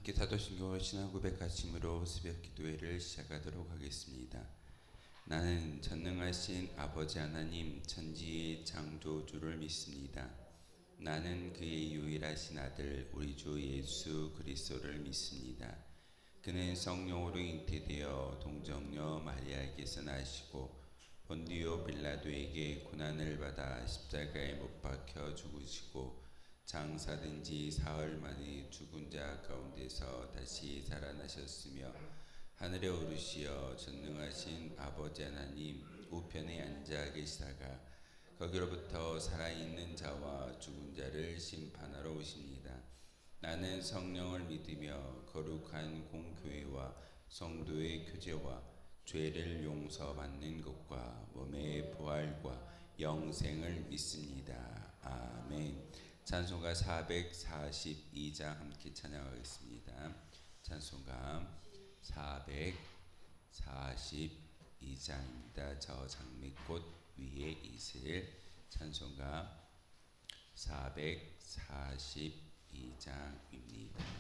함께 사도신경을 신앙 고백하심으로 새벽 기도회를 시작하도록 하겠습니다. 나는 전능하신 아버지 하나님 천지의 창조주를 믿습니다. 나는 그의 유일하신 아들 우리 주 예수 그리스도를 믿습니다. 그는 성령으로 잉태되어 동정녀 마리아에게서 나시고 본디오 빌라도에게 고난을 받아 십자가에 못 박혀 죽으시고 장사된 지 사흘 만에 죽은 자 가운데서 다시 살아나셨으며 하늘에 오르시어 전능하신 아버지 하나님 우편에 앉아 계시다가 거기로부터 살아있는 자와 죽은 자를 심판하러 오십니다. 나는 성령을 믿으며 거룩한 공교회와 성도의 교제와 죄를 용서받는 것과 몸의 부활과 영생을 믿습니다. 아멘. 찬송가 442장 함께 찬양하겠습니다. 찬송가 442장입니다. 저 장미꽃 위에 있을 찬송가 442장입니다.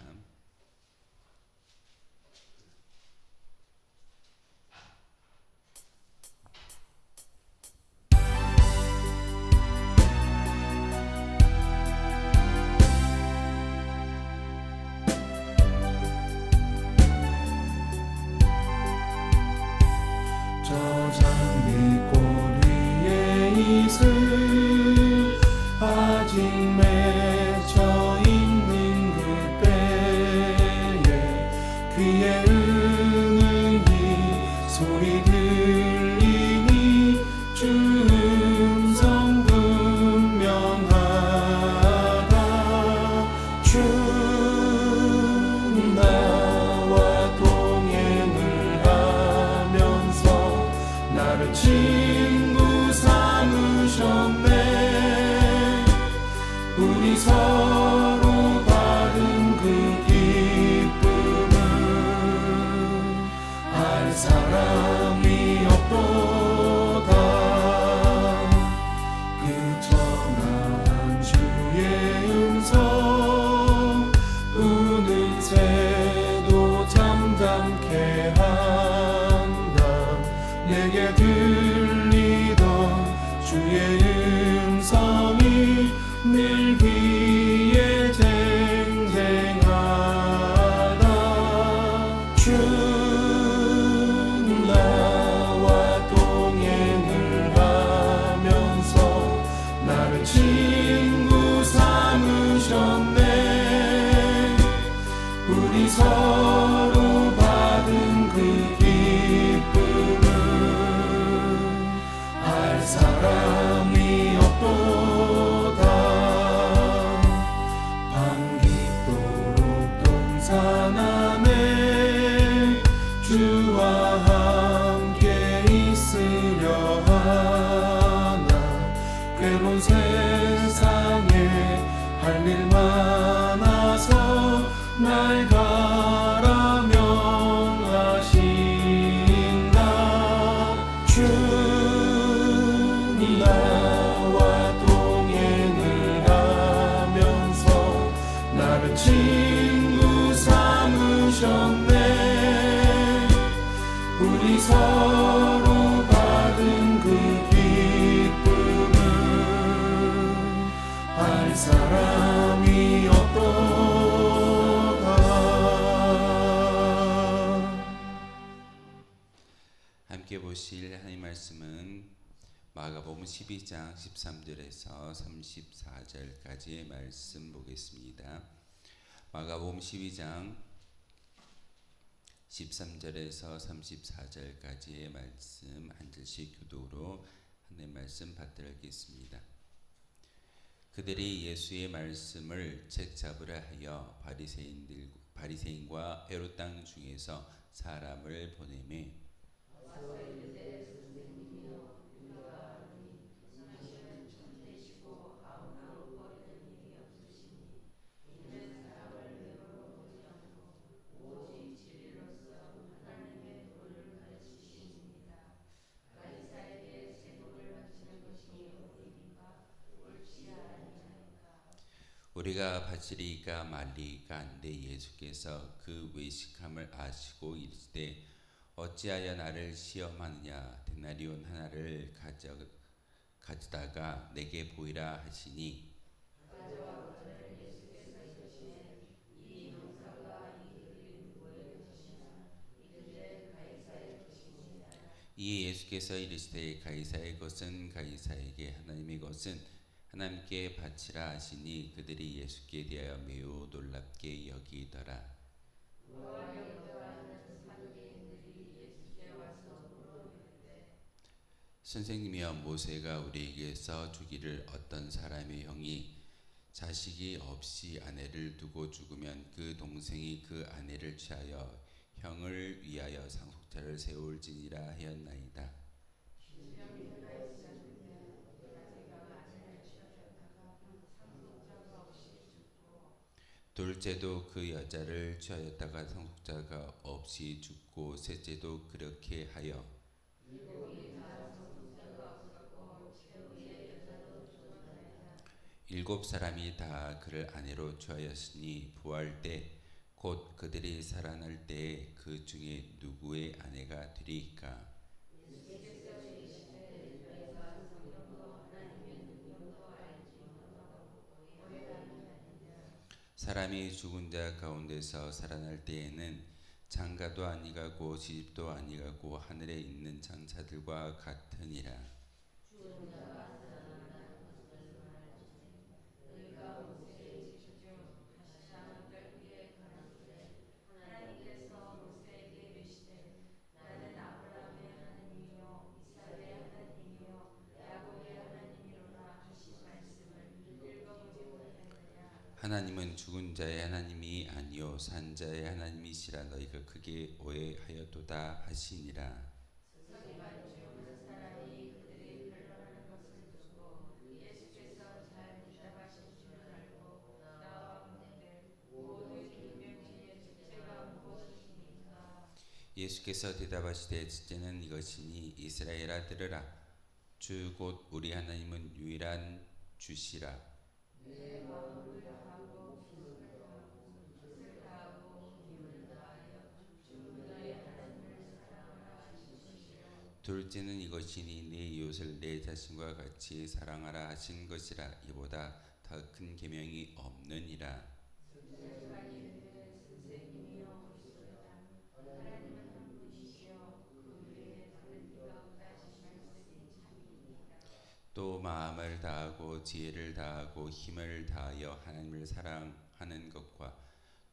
아직 맺혀 있는 그때에 귀에 은은히 소리 들리니 주 음성 분명하다. 주 나와 동행을 하면서 나를 친구 삼으셨네. 우리 서로 받은 그 기쁨은 알 사람이 없도다. 그 전한 주의 음성 우는 새도 잠잠케 한다. 내게 들리던 주의 음성이 늘 귀에 쟁쟁하다. 주 나와 동행을 하면서 나를 친구 삼으셨네. 우리 서로 받은 그 기쁨은 알 사람이 없도다. 산안에 주와 함께 있으려 하나. 괴로운 세상에 할 일 많아서 날 가라 명하신다. 주 나와 동행을 하면서 나를 친구 삼으셨네. 우리 서로 받은 그 기쁨은 알 사람이 없도다. 함께 보실 하나님 말씀은 마가복음 12장 13절에서 34절까지의 말씀 보겠습니다. 마가복음 12장 13절에서 34절까지의 말씀 한 절씩 교독으로 하나님 말씀 받들겠습니다. 그들이 예수의 말씀을 책잡으려 하여 바리새인과 헤롯 땅 중에서 사람을 보내매 우리가 바치리까 말리까 한데 예수께서 그 외식함을 아시고 이르시되 어찌하여 나를 시험하느냐. 데나리온 하나를 가져다가 내게 보이라 하시니 이에 예수께서 이르시되 가이사의 것은 가이사에게, 하나님의 것은 하나님께 바치라 하시니 그들이 예수께 대하여 매우 놀랍게 여기더라. 선생님이여, 모세가 우리에게서 주기를 어떤 사람의 형이 자식이 없이 아내를 두고 죽으면 그 동생이 그 아내를 취하여 형을 위하여 상속자를 세울지니라 하였나이다. 둘째도 그 여자를 취하였다가 상속자가 없이 죽고 셋째도 그렇게 하여 일곱 사람이 다 그를 아내로 취하였으니 부활 때 곧 그들이 살아날 때에 그 중에 누구의 아내가 되리이까? 사람이 죽은 자 가운데서 살아날 때에는 장가도 아니가고 시집도 아니가고 하늘에 있는 장사들과 같으니라. 하나님은 죽은 자의 하나님이 아니요 산 자의 하나님이시라 너희가 크게 오해하였도다 하시니라. 예수께서 대답하시되 첫째는 이것이니 이스라엘아 들으라. 주 곧 우리 하나님은 유일한 주시라. 둘째는 이것이니 내 이웃을 내 자신과 같이 사랑하라 하신 것이라. 이보다 더 큰 계명이 없느니라. 또 마음을 다하고 지혜를 다하고 힘을 다하여 하나님을 사랑하는 것과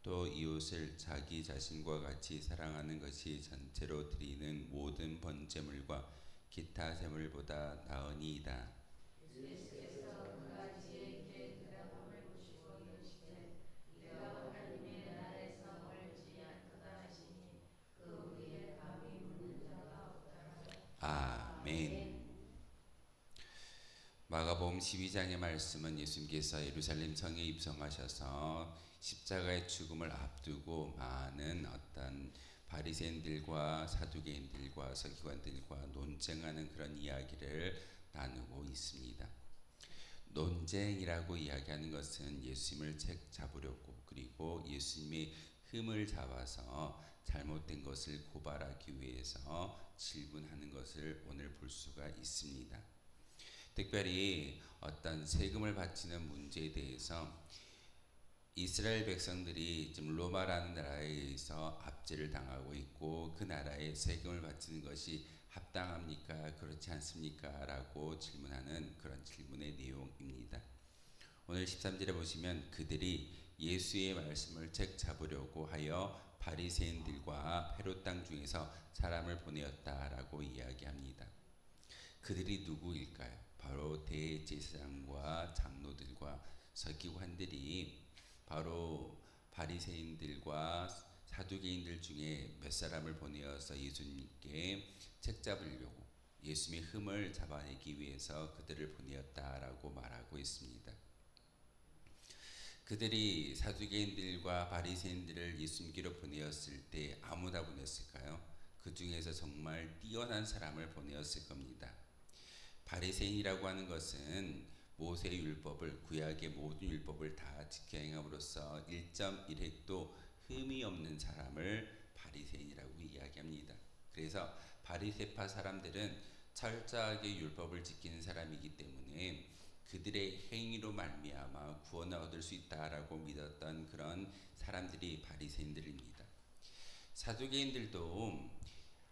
또 이웃을 자기 자신과 같이 사랑하는 것이 전체로 드리는 모든 번제물과 기타 제물보다 나으니이다. 아멘. 마가복음 12장의 말씀은 예수님께서 예루살렘 성에 입성하셔서 십자가의 죽음을 앞두고 많은 어떤 바리새인들과 사두개인들과 서기관들과 논쟁하는 그런 이야기를 나누고 있습니다. 논쟁이라고 이야기하는 것은 예수님을 책 잡으려고, 그리고 예수님의 흠을 잡아서 잘못된 것을 고발하기 위해서 질문하는 것을 오늘 볼 수가 있습니다. 특별히 어떤 세금을 바치는 문제에 대해서 이스라엘 백성들이 지금 로마라는 나라에 의해서 압제를 당하고 있고 그 나라에 세금을 바치는 것이 합당합니까? 그렇지 않습니까? 라고 질문하는 그런 질문의 내용입니다. 오늘 13절에 보시면 그들이 예수의 말씀을 책 잡으려고 하여 바리새인들과 헤롯 땅 중에서 사람을 보내었다라고 이야기합니다. 그들이 누구일까요? 바로 대제사장과 장로들과 서기관들이 바로 바리새인들과 사두개인들 중에 몇 사람을 보내어서 예수님께 책 잡으려고, 예수님의 흠을 잡아내기 위해서 그들을 보내었다라고 말하고 있습니다. 그들이 사두개인들과 바리새인들을 예수님께로 보내었을 때 아무나 보냈을까요? 그 중에서 정말 뛰어난 사람을 보내었을 겁니다. 바리새인이라고 하는 것은 모세의 율법을 구약의 모든 율법을 다 지켜 행함으로써 1.1획도 흠이 없는 사람을 바리새인이라고 이야기합니다. 그래서 바리새파 사람들은 철저하게 율법을 지키는 사람이기 때문에 그들의 행위로 말미암아 구원을 얻을 수 있다라고 믿었던 그런 사람들이 바리새인들입니다. 사두개인들도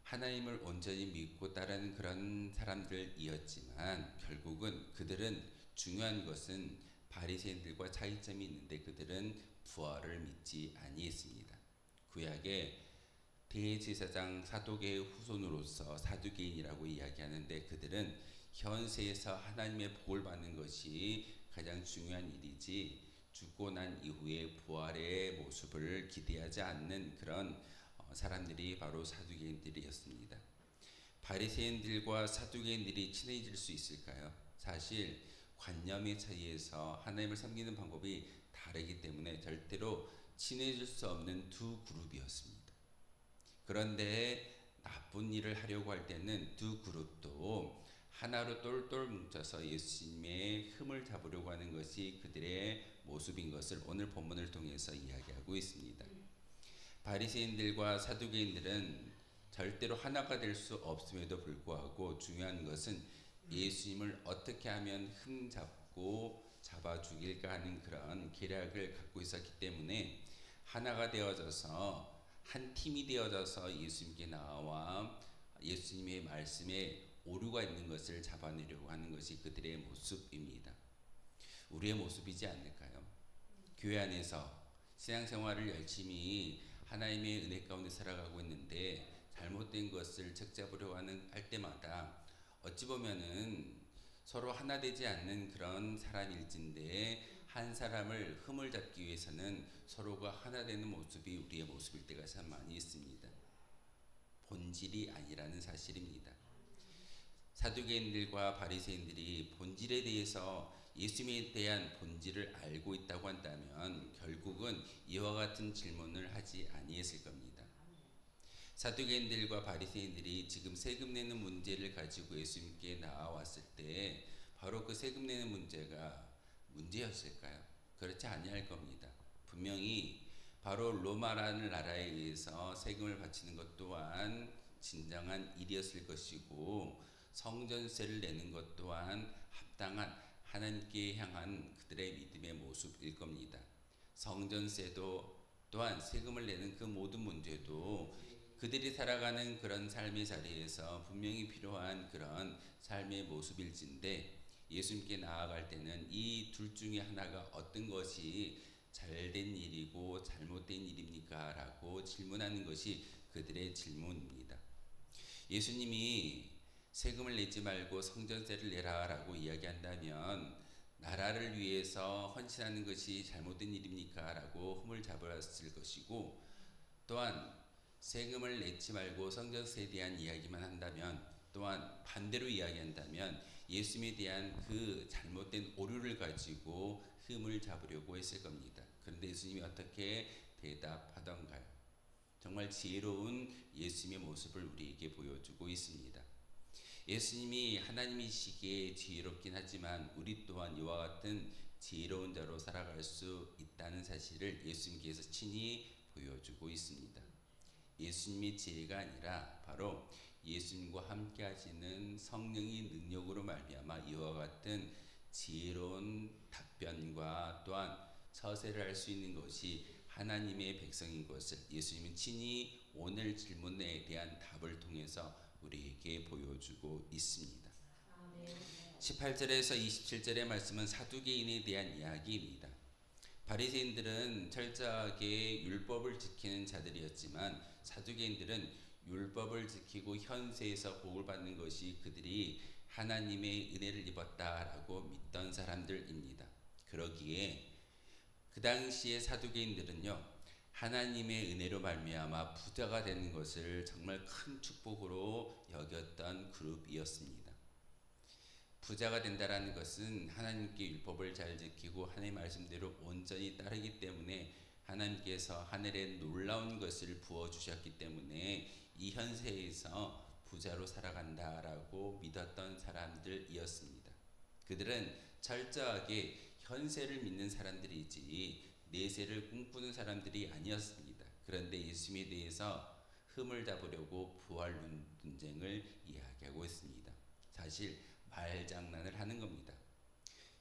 하나님을 온전히 믿고 따르는 그런 사람들이었지만 결국은 그들은 중요한 것은 바리새인들과 차이점이 있는데 그들은 부활을 믿지 아니했습니다. 구약의 대제사장 사도계의 후손으로서 사두개인이라고 이야기하는데 그들은 현세에서 하나님의 복을 받는 것이 가장 중요한 일이지 죽고 난 이후에 부활의 모습을 기대하지 않는 그런 사람들이 바로 사두개인들이었습니다. 바리새인들과 사두개인들이 친해질 수 있을까요? 사실 관념의 차이에서 하나님을 섬기는 방법이 다르기 때문에 절대로 친해질 수 없는 두 그룹이었습니다. 그런데 나쁜 일을 하려고 할 때는 두 그룹도 하나로 똘똘 뭉쳐서 예수님의 흠을 잡으려고 하는 것이 그들의 모습인 것을 오늘 본문을 통해서 이야기하고 있습니다. 바리새인들과 사두개인들은 절대로 하나가 될 수 없음에도 불구하고 중요한 것은 예수님을 어떻게 하면 흠 잡고 잡아 죽일까 하는 그런 계략을 갖고 있었기 때문에 하나가 되어져서 한 팀이 되어져서 예수님께 나와 예수님의 말씀에 오류가 있는 것을 잡아내려고 하는 것이 그들의 모습입니다. 우리의 모습이지 않을까요? 교회 안에서 신앙생활을 열심히 하나님의 은혜 가운데 살아가고 있는데 잘못된 것을 책잡으려고 할 때마다 어찌 보면은 서로 하나 되지 않는 그런 사람일진데 한 사람을 흠을 잡기 위해서는 서로가 하나 되는 모습이 우리의 모습일 때가 참 많이 있습니다. 본질이 아니라는 사실입니다. 사두개인들과 바리새인들이 본질에 대해서 예수님에 대한 본질을 알고 있다고 한다면 결국은 이와 같은 질문을 하지 아니했을 겁니다. 사두개인들과 바리새인들이 지금 세금 내는 문제를 가지고 예수님께 나와왔을 때 바로 그 세금 내는 문제가 문제였을까요? 그렇지 아니할 겁니다. 분명히 바로 로마라는 나라에 의해서 세금을 바치는 것 또한 진정한 일이었을 것이고 성전세를 내는 것 또한 합당한 하나님께 향한 그들의 믿음의 모습일 겁니다. 성전세도 또한 세금을 내는 그 모든 문제도 그들이 살아가는 그런 삶의 자리에서 분명히 필요한 그런 삶의 모습일진데 예수님께 나아갈 때는 이 둘 중에 하나가 어떤 것이 잘된 일이고 잘못된 일입니까? 라고 질문하는 것이 그들의 질문입니다. 예수님이 세금을 내지 말고 성전세를 내라 라고 이야기한다면 나라를 위해서 헌신하는 것이 잘못된 일입니까? 라고 흠을 잡았을 것이고 또한 세금을 내지 말고 성전세에 대한 이야기만 한다면 또한 반대로 이야기한다면 예수님에 대한 그 잘못된 오류를 가지고 흠을 잡으려고 했을 겁니다. 그런데 예수님이 어떻게 대답하던가요? 정말 지혜로운 예수님의 모습을 우리에게 보여주고 있습니다. 예수님이 하나님이시기에 지혜롭긴 하지만 우리 또한 이와 같은 지혜로운 자로 살아갈 수 있다는 사실을 예수님께서 친히 보여주고 있습니다. 예수님의 지혜가 아니라 바로 예수님과 함께 하시는 성령의 능력으로 말미암아 이와 같은 지혜로운 답변과 또한 처세를 할 수 있는 것이 하나님의 백성인 것을 예수님은 친히 오늘 질문에 대한 답을 통해서 우리에게 보여주고 있습니다. 18절에서 27절의 말씀은 사두개인에 대한 이야기입니다. 바리새인들은 철저하게 율법을 지키는 자들이었지만 사두개인들은 율법을 지키고 현세에서 복을 받는 것이 그들이 하나님의 은혜를 입었다라고 믿던 사람들입니다. 그러기에 그 당시에 사두개인들은요 하나님의 은혜로 말미암아 부자가 되는 것을 정말 큰 축복으로 여겼던 그룹이었습니다. 부자가 된다라는 것은 하나님께 율법을 잘 지키고 하나님의 말씀대로 온전히 따르기 때문에 하나님께서 하늘에 놀라운 것을 부어주셨기 때문에 이 현세에서 부자로 살아간다라고 믿었던 사람들이었습니다. 그들은 철저하게 현세를 믿는 사람들이지 내세를 꿈꾸는 사람들이 아니었습니다. 그런데 예수님에 대해서 흠을 잡으려고 부활 논쟁을 이야기하고 있습니다. 사실 말장난을 하는 겁니다.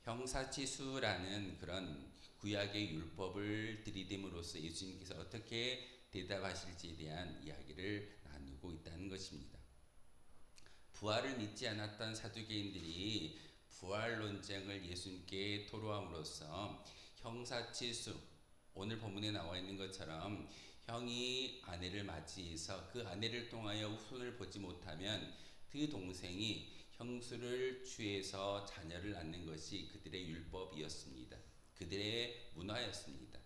형사치수라는 그런 구약의 율법을 들이댐으로써 예수님께서 어떻게 대답하실지에 대한 이야기를 나누고 있다는 것입니다. 부활을 믿지 않았던 사두개인들이 부활 논쟁을 예수님께 토로함으로써 형사치수, 오늘 본문에 나와 있는 것처럼 형이 아내를 맞이해서 그 아내를 통하여 후손을 보지 못하면 그 동생이 형수를 취해서 자녀를 낳는 것이 그들의 율법이었습니다. 그들의 문화였습니다.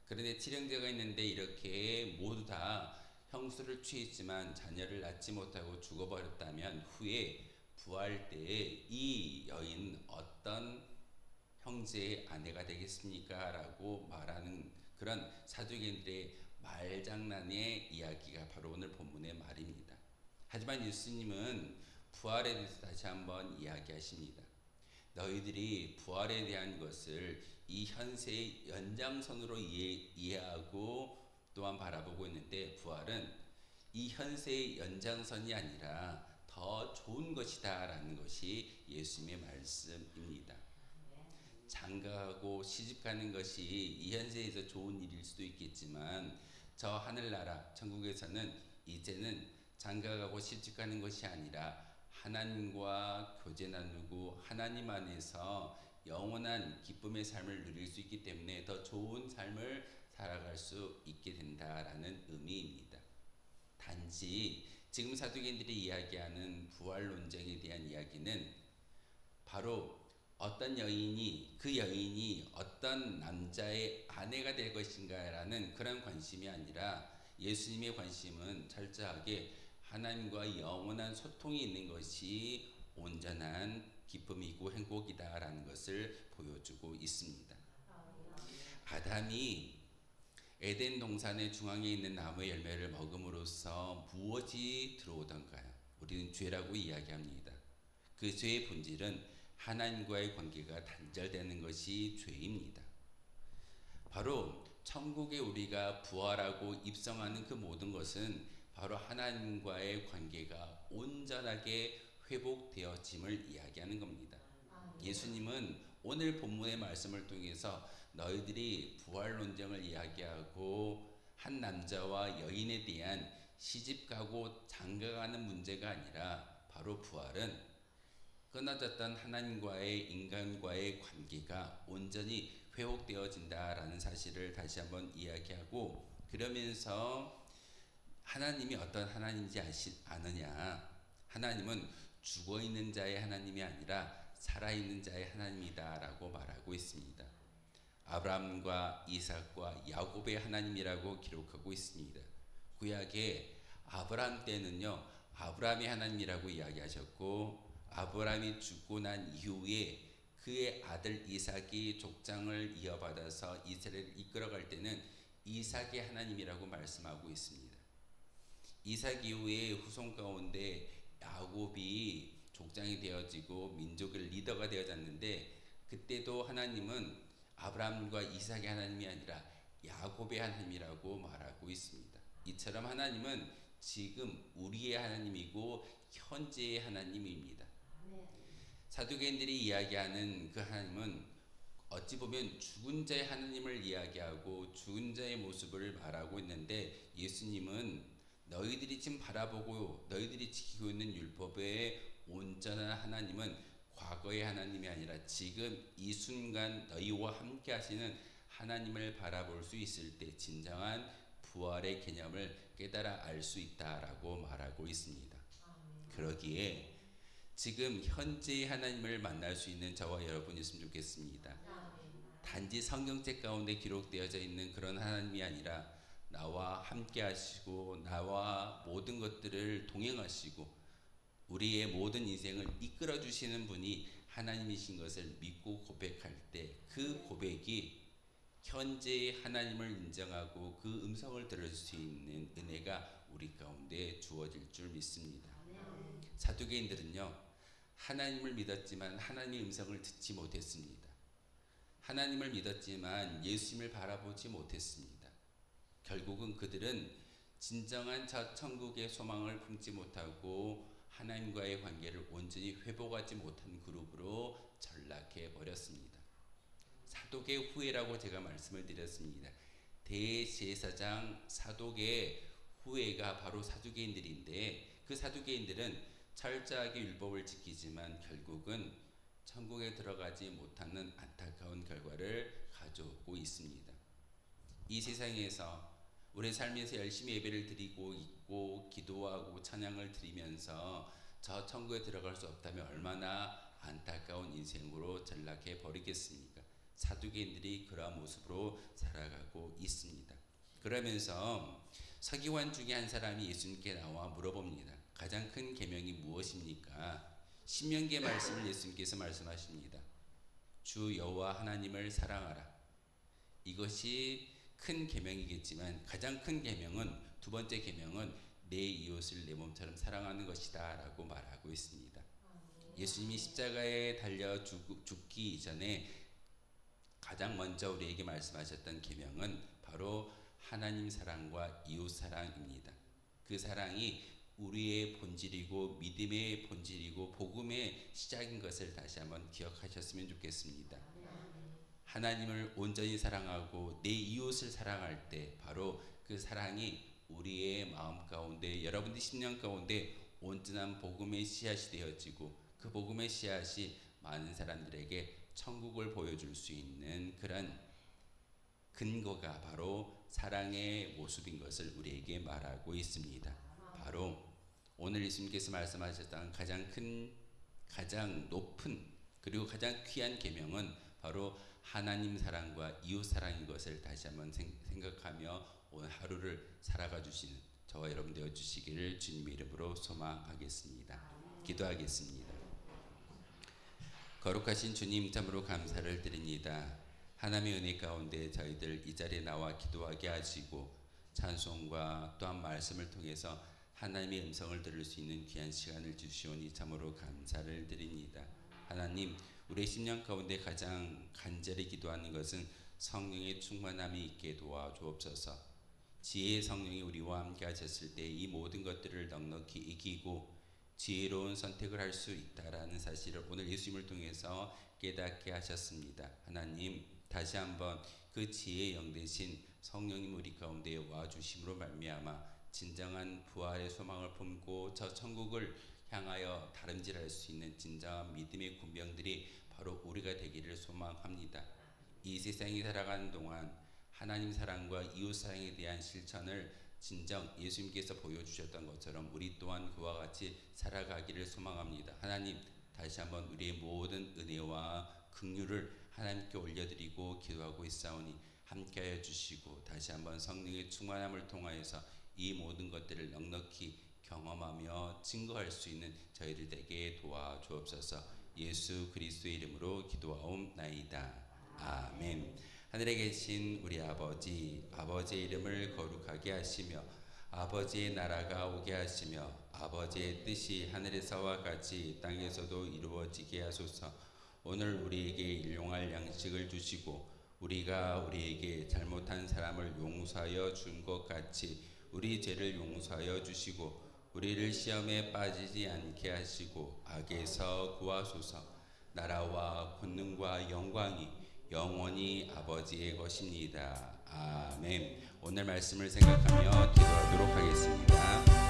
그런데 칠형제가 있는데 이렇게 모두 다 형수를 취했지만 자녀를 낳지 못하고 죽어버렸다면 후에 부활 때에 이 여인 어떤 형제의 아내가 되겠습니까? 라고 말하는 그런 사두개인들의 말장난의 이야기가 바로 오늘 본문의 말입니다. 하지만 예수님은 부활에 대해서 다시 한번 이야기하십니다. 너희들이 부활에 대한 것을 이 현세의 연장선으로 이해하고 또한 바라보고 있는데, 부활은 이 현세의 연장선이 아니라 더 좋은 것이다 라는 것이 예수님의 말씀입니다. 장가가고 시집가는 것이 이 현세에서 좋은 일일 수도 있겠지만 저 하늘나라 천국에서는 이제는 장가가고 시집가는 것이 아니라 하나님과 교제 나누고 하나님 안에서 영원한 기쁨의 삶을 누릴 수 있기 때문에 더 좋은 삶을 살아갈 수 있게 된다라는 의미입니다. 단지 지금 사두개인들이 이야기하는 부활 논쟁에 대한 이야기는 바로 어떤 여인이, 그 여인이 어떤 남자의 아내가 될 것인가라는 그런 관심이 아니라 예수님의 관심은 철저하게 하나님과 영원한 소통이 있는 것이 온전한 기쁨이고 행복이다라는 것을 보여주고 있습니다. 아담이 에덴 동산의 중앙에 있는 나무의 열매를 먹음으로써 무엇이 들어오던가요? 우리는 죄라고 이야기합니다. 그 죄의 본질은 하나님과의 관계가 단절되는 것이 죄입니다. 바로 천국에 우리가 부활하고 입성하는 그 모든 것은 바로 하나님과의 관계가 온전하게 회복되어짐을 이야기하는 겁니다. 예수님은 오늘 본문의 말씀을 통해서 너희들이 부활 논쟁을 이야기하고 한 남자와 여인에 대한 시집가고 장가가는 문제가 아니라 바로 부활은 끊어졌던 하나님과의 인간과의 관계가 온전히 회복되어진다라는 사실을 다시 한번 이야기하고, 그러면서 하나님이 어떤 하나님인지 아느냐? 하나님은 죽어있는 자의 하나님이 아니라 살아있는 자의 하나님이다라고 말하고 있습니다. 아브라함과 이삭과 야곱의 하나님이라고 기록하고 있습니다. 구약에 아브라함 때는요, 아브라함의 하나님이라고 이야기하셨고, 아브라함이 죽고 난 이후에 그의 아들 이삭이 족장을 이어받아서 이스라엘을 이끌어갈 때는 이삭의 하나님이라고 말씀하고 있습니다. 이삭 이후에 후손 가운데 야곱이 족장이 되어지고 민족의 리더가 되어졌는데, 그때도 하나님은 아브라함과 이삭의 하나님이 아니라 야곱의 하나님이라고 말하고 있습니다. 이처럼 하나님은 지금 우리의 하나님이고 현재의 하나님입니다. 사두개인들이 이야기하는 그 하나님은 어찌 보면 죽은 자의 하나님을 이야기하고 죽은 자의 모습을 말하고 있는데, 예수님은 너희들이 지금 바라보고 너희들이 지키고 있는 율법의 온전한 하나님은 과거의 하나님이 아니라 지금 이 순간 너희와 함께 하시는 하나님을 바라볼 수 있을 때 진정한 부활의 개념을 깨달아 알 수 있다라고 말하고 있습니다. 그러기에 지금 현재의 하나님을 만날 수 있는 저와 여러분이었으면 좋겠습니다. 단지 성경책 가운데 기록되어져 있는 그런 하나님이 아니라 나와 함께 하시고 나와 모든 것들을 동행하시고 우리의 모든 인생을 이끌어 주시는 분이 하나님이신 것을 믿고 고백할 때 그 고백이 현재의 하나님을 인정하고 그 음성을 들을 수 있는 은혜가 우리 가운데 주어질 줄 믿습니다. 사두개인들은요, 하나님을 믿었지만 하나님의 음성을 듣지 못했습니다. 하나님을 믿었지만 예수님을 바라보지 못했습니다. 결국은 그들은 진정한 저 천국의 소망을 품지 못하고 하나님과의 관계를 온전히 회복하지 못한 그룹으로 전락해 버렸습니다. 사독의 후예라고 제가 말씀을 드렸습니다. 대제사장 사독의 후예가 바로 사두개인들인데, 그 사두개인들은 철저하게 율법을 지키지만 결국은 천국에 들어가지 못하는 안타까운 결과를 가져오고 있습니다. 이 세상에서 우리 삶에서 열심히 예배를 드리고 있고 기도하고 찬양을 드리면서 저 천국에 들어갈 수 없다면 얼마나 안타까운 인생으로 전락해 버리겠습니까? 사두개인들이 그러한 모습으로 살아가고 있습니다. 그러면서 서기관 중에 한 사람이 예수님께 나와 물어봅니다. 가장 큰 계명이 무엇입니까? 신명기의 말씀을 예수님께서 말씀하십니다. 주 여호와 하나님을 사랑하라. 이것이 큰 계명이겠지만 가장 큰 계명은, 두 번째 계명은 내 이웃을 내 몸처럼 사랑하는 것이다 라고 말하고 있습니다. 예수님이 십자가에 달려 죽기 이전에 가장 먼저 우리에게 말씀하셨던 계명은 바로 하나님 사랑과 이웃 사랑입니다. 그 사랑이 우리의 본질이고 믿음의 본질이고 복음의 시작인 것을 다시 한번 기억하셨으면 좋겠습니다. 하나님을 온전히 사랑하고 내 이웃을 사랑할 때 바로 그 사랑이 우리의 마음 가운데, 여러분들 심령 가운데 온전한 복음의 씨앗이 되어지고 그 복음의 씨앗이 많은 사람들에게 천국을 보여줄 수 있는 그런 근거가 바로 사랑의 모습인 것을 우리에게 말하고 있습니다. 바로 오늘 예수님께서 말씀하셨던 가장 큰, 가장 높은 그리고 가장 귀한 계명은 바로 하나님 사랑과 이웃 사랑인 것을 다시 한번 생각하며 오늘 하루를 살아가 주시는 저와 여러분 되어 주시기를 주님의 이름으로 소망하겠습니다. 기도하겠습니다. 거룩하신 주님, 참으로 감사를 드립니다. 하나님의 은혜 가운데 저희들 이 자리에 나와 기도하게 하시고 찬송과 또한 말씀을 통해서 하나님의 음성을 들을 수 있는 귀한 시간을 주시오니 참으로 감사를 드립니다. 하나님, 우리의 심령 가운데 가장 간절히 기도하는 것은 성령의 충만함이 있게 도와주옵소서. 지혜의 성령이 우리와 함께 하셨을 때 이 모든 것들을 넉넉히 이기고 지혜로운 선택을 할 수 있다라는 사실을 오늘 예수님을 통해서 깨닫게 하셨습니다. 하나님, 다시 한번 그 지혜의 영 대신 성령님 우리 가운데 와주심으로 말미암아 진정한 부활의 소망을 품고 저 천국을 향하여 다름질할 수 있는 진정한 믿음의 군병들이 바로 우리가 되기를 소망합니다. 이 세상이 살아가는 동안 하나님 사랑과 이웃 사랑에 대한 실천을 진정 예수님께서 보여주셨던 것처럼 우리 또한 그와 같이 살아가기를 소망합니다. 하나님, 다시 한번 우리의 모든 은혜와 긍휼을 하나님께 올려드리고 기도하고 있사오니 함께하여 주시고 다시 한번 성령의 충만함을 통하여서 이 모든 것들을 넉넉히 경험하며 증거할 수 있는 저희들 되게 도와주옵소서. 예수 그리스도의 이름으로 기도하옵나이다. 아멘. 하늘에 계신 우리 아버지, 아버지의 이름을 거룩하게 하시며 아버지의 나라가 오게 하시며 아버지의 뜻이 하늘에서와 같이 땅에서도 이루어지게 하소서. 오늘 우리에게 일용할 양식을 주시고 우리가 우리에게 잘못한 사람을 용서하여 준 것 같이 우리 죄를 용서하여 주시고 우리를 시험에 빠지지 않게 하시고 악에서 구하소서. 나라와 권능과 영광이 영원히 아버지의 것입니다. 아멘. 오늘 말씀을 생각하며 기도하도록 하겠습니다.